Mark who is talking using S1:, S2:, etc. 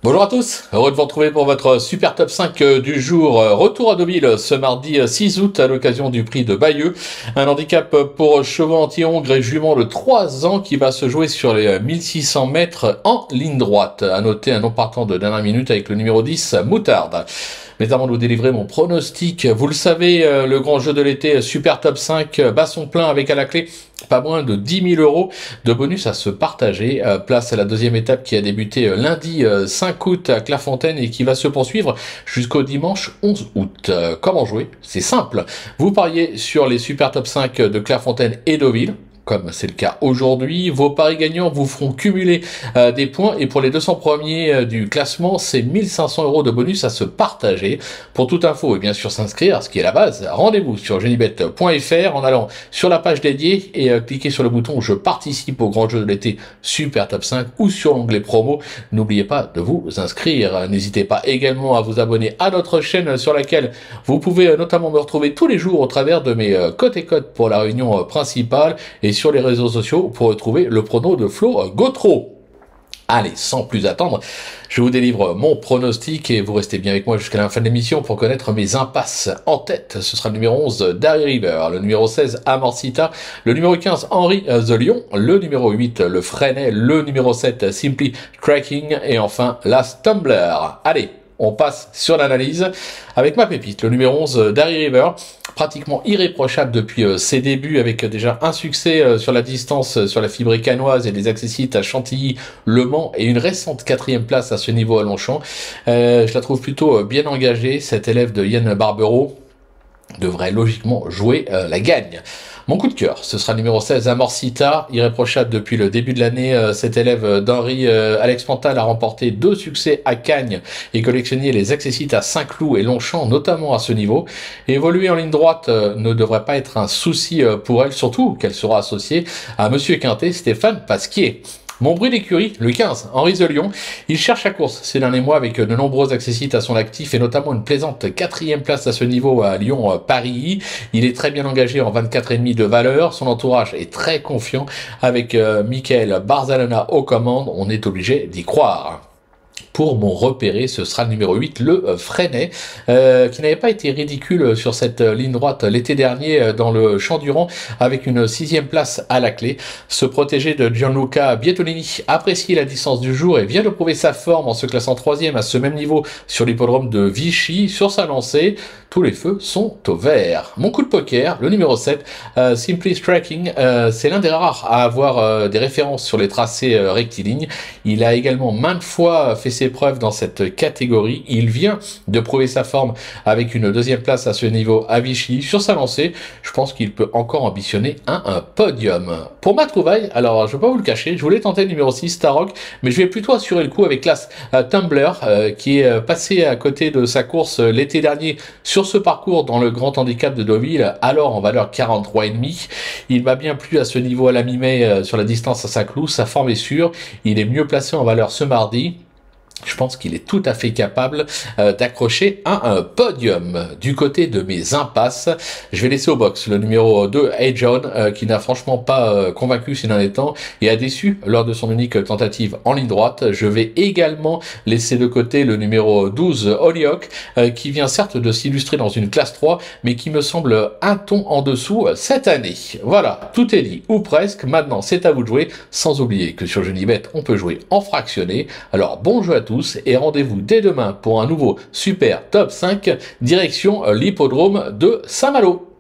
S1: Bonjour à tous, heureux de vous retrouver pour votre super top 5 du jour. Retour à Deauville ce mardi 6 août à l'occasion du prix de Bayeux. Un handicap pour chevaux anti-hongres et jument de 3 ans qui va se jouer sur les 1600 mètres en ligne droite. À noter un non partant de dernière minute avec le numéro 10, Moutarde. Mais avant de vous délivrer mon pronostic, vous le savez, le grand jeu de l'été Super Top 5 bat son plein avec à la clé pas moins de 10 000 euros de bonus à se partager. Place à la deuxième étape qui a débuté lundi 5 août à Clairefontaine et qui va se poursuivre jusqu'au dimanche 11 août. Comment jouer? C'est simple. Vous pariez sur les Super Top 5 de Clairefontaine et Deauville, comme c'est le cas aujourd'hui. Vos paris gagnants vous feront cumuler des points et pour les 200 premiers du classement, c'est 1500 euros de bonus à se partager. Pour toute info et bien sûr s'inscrire, ce qui est la base, rendez-vous sur genibet.fr en allant sur la page dédiée et cliquez sur le bouton je participe au grand jeu de l'été Super Top 5 ou sur l'onglet promo. N'oubliez pas de vous inscrire. N'hésitez pas également à vous abonner à notre chaîne sur laquelle vous pouvez notamment me retrouver tous les jours au travers de mes cotes et codes pour la réunion principale et sur les réseaux sociaux pour retrouver le prono de Flo Gautreau. Allez, sans plus attendre, je vous délivre mon pronostic et vous restez bien avec moi jusqu'à la fin de l'émission pour connaître mes impasses. En tête, ce sera le numéro 11, Darry River, le numéro 16, Amorcita, le numéro 15, Henri The Lion, le numéro 8, le Freinet, le numéro 7, Simply Cracking et enfin, Last Tumbler. Allez, on passe sur l'analyse avec ma pépite, le numéro 11, Darry River, pratiquement irréprochable depuis ses débuts avec déjà un succès sur la distance sur la fibrée canoise et des accessites à Chantilly, Le Mans et une récente 4e place à ce niveau à Longchamp. Je la trouve plutôt bien engagée, cette élève de Yann Barbero devrait logiquement jouer la gagne. Mon coup de cœur, ce sera le numéro 16, Amorcita, irréprochable depuis le début de l'année. Cet élève d'Henri Alex Pantal a remporté 2 succès à Cagnes et collectionné les accessites à Saint-Cloud et Longchamp, notamment à ce niveau. Évoluer en ligne droite ne devrait pas être un souci pour elle, surtout qu'elle sera associée à Monsieur Quintet, Stéphane Pasquier. Mon bruit d'écurie, le 15, Henri The Lion, il cherche la course ces derniers mois avec de nombreux accessites à son actif et notamment une plaisante 4e place à ce niveau à Lyon-Paris. Il est très bien engagé en 24,5 de valeur, son entourage est très confiant avec Michael Barzalona aux commandes, on est obligé d'y croire. Pour mon repéré, ce sera le numéro 8, le Freinet, qui n'avait pas été ridicule sur cette ligne droite l'été dernier dans le Champ-Durand, avec une 6e place à la clé. Se protéger de Gianluca Bietolini apprécie la distance du jour et vient de prouver sa forme en se classant 3e à ce même niveau sur l'hippodrome de Vichy. Sur sa lancée, tous les feux sont au vert. Mon coup de poker, le numéro 7, Simply Striking, c'est l'un des rares à avoir des références sur les tracés rectilignes. Il a également maintes fois fait ses preuves dans cette catégorie. Il vient de prouver sa forme avec une 2e place à ce niveau à Vichy. Sur sa lancée, je pense qu'il peut encore ambitionner un podium. Pour ma trouvaille, alors je ne vais pas vous le cacher, je voulais tenter le numéro 6, Starrock, mais je vais plutôt assurer le coup avec Last Tumbler, qui est passé à côté de sa course l'été dernier sur ce parcours dans le grand handicap de Deauville, alors en valeur 43,5. Il m'a bien plu à ce niveau à la mi-mai sur la distance à Saint-Cloud, sa forme est sûre, il est mieux placé en valeur ce mardi. Je pense qu'il est tout à fait capable d'accrocher un podium. Du côté de mes impasses, je vais laisser au box le numéro 2, Hey John, qui n'a franchement pas convaincu ces derniers temps et a déçu lors de son unique tentative en ligne droite. Je vais également laisser de côté le numéro 12, Holyoke, qui vient certes de s'illustrer dans une classe 3, mais qui me semble un ton en dessous cette année. Voilà, tout est dit, ou presque. Maintenant, c'est à vous de jouer, sans oublier que sur Genibet, on peut jouer en fractionné. Alors, bon jeu à tous et rendez-vous dès demain pour un nouveau super top 5 direction l'hippodrome de Saint-Malo.